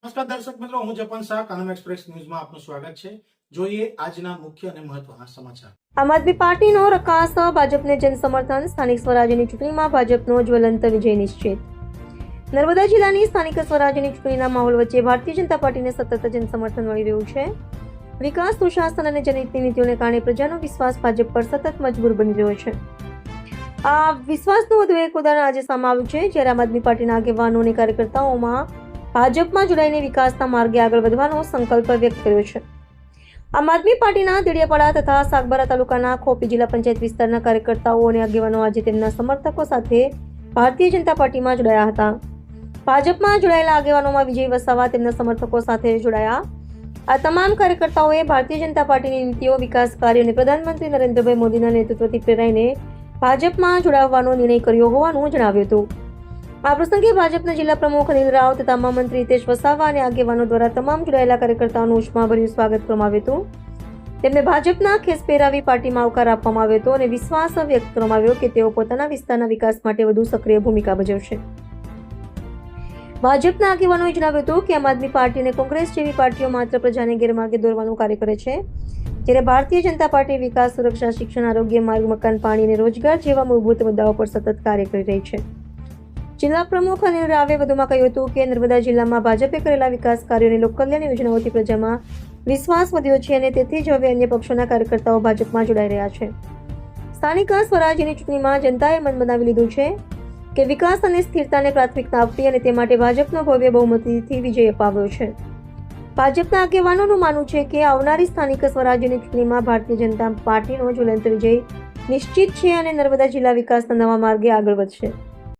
નમસ્કાર દર્શક મિત્રો, હું જપન શાહ, કાનમ એક્સપ્રેસ ન્યૂઝમાં આપનું સ્વાગત છે। જોઈએ આજના મુખ્ય અને મહત્વના સમાચાર। આમ આદમી પાર્ટીનો રકાસ ભાજપને જનસમર્થન, સ્થાનિક સ્વરાજ્યની ચૂંટણીમાં ભાજપનો જ્વલંત વિજય નિશ્ચિત। નર્મદા જિલ્લાની સ્થાનિક સ્વરાજ્યની ચૂંટણીના માહોલ વચ્ચે ભારતીય જનતા પાર્ટીને સતત જનસમર્થન મળી રહ્યું છે। વિકાસ, સુશાસન અને જનહિતની નીતિઓને કારણે પ્રજાનો વિશ્વાસ ભાજપ પર સતત મજબૂર બની રહ્યો છે। આ વિશ્વાસનું વધુ એક ઉદાહરણ આજે સામે આવ્યું છે, જ્યારે આમ આદમી પાર્ટીના આગેવાનો અને કાર્યકર્તાઓમાં ભાજપમાં જોડાઈને વિકાસના માર્ગે આગળ વધવાનો સંકલ્પ વ્યક્ત કર્યો છે। આમ આદમી પાર્ટીના દેડિયાપાડા તથા સાગબારા તાલુકાના ખોપી જિલ્લા પંચાયત વિસ્તારના કાર્યકર્તાઓ અને આગેવાનો આજે તેમના સમર્થકો સાથે ભારતીય જનતા પાર્ટીમાં જોડાયા હતા। ભાજપમાં જોડાયેલા આગેવાનોમાં વિજય વસાવા તેમના સમર્થકો સાથે જોડાયા। આ તમામ કાર્યકર્તાઓએ ભારતીય જનતા પાર્ટીની નીતિઓ, વિકાસ કાર્યો અને પ્રધાનમંત્રી નરેન્દ્રભાઈ મોદીના નેતૃત્વથી પ્રેરાઈને ભાજપમાં જોડાવવાનો નિર્ણય કર્યો હોવાનું જણાવ્યું હતું। આ પ્રસંગે ભાજપના જિલ્લા પ્રમુખ અનિલ રાવ તથા મહામંત્રી હિતેશ વસાવા અને આગેવાનો દ્વારા તમામ જોડાયેલા કાર્યકર્તાઓનું ઉષ્માભર્યું સ્વાગત કરવામાં આવ્યું હતું। તેમને ભાજપના ખેસ પહેરાવી પાર્ટીમાં આવકાર આપવામાં આવ્યો હતો અને વિશ્વાસ વ્યક્ત કરવામાં આવ્યો કે તેઓ પોતાના વિસ્તારના વિકાસ માટે વધુ સક્રિય ભૂમિકા ભજવશે। ભાજપના આગેવાનોએ જણાવ્યું હતું કે આમ આદમી પાર્ટી અને કોંગ્રેસ જેવી પાર્ટીઓ માત્ર પ્રજાને ગેરમાર્ગે દોરવાનું કાર્ય કરે છે, જ્યારે ભારતીય જનતા પાર્ટી વિકાસ, સુરક્ષા, શિક્ષણ, આરોગ્ય, માર્ગ, મકાન, પાણી અને રોજગાર જેવા મૂળભૂત મુદ્દાઓ પર સતત કાર્ય કરી રહી છે। જિલ્લા પ્રમુખ અનિલ રાવે વધુમાં કહ્યું હતું કે નર્મદા જિલ્લામાં ભાજપે કરેલા વિકાસ કાર્યો અને લોકકલ્યાણ યોજનાઓથી પ્રજામાં વિશ્વાસ વધ્યો છે અને તેથી જ હવે અન્ય પક્ષોના કાર્યકર્તાઓ ભાજપમાં જોડાઈ રહ્યા છે। સ્થાનિક સ્વરાજ્યની ચૂંટણીમાં જનતાએ મન બનાવી લીધું છે કે વિકાસ અને સ્થિરતાને પ્રાથમિકતા આપવી અને તે માટે ભાજપનો ભવ્ય બહુમતીથી વિજય અપાવ્યો છે। ભાજપના આગેવાનોનું માનવું છે કે આવનારી સ્થાનિક સ્વરાજ્યની ચૂંટણીમાં ભારતીય જનતા પાર્ટીનો જ્વલંત વિજય નિશ્ચિત છે અને નર્મદા જિલ્લા વિકાસના નવા માર્ગે આગળ વધશે।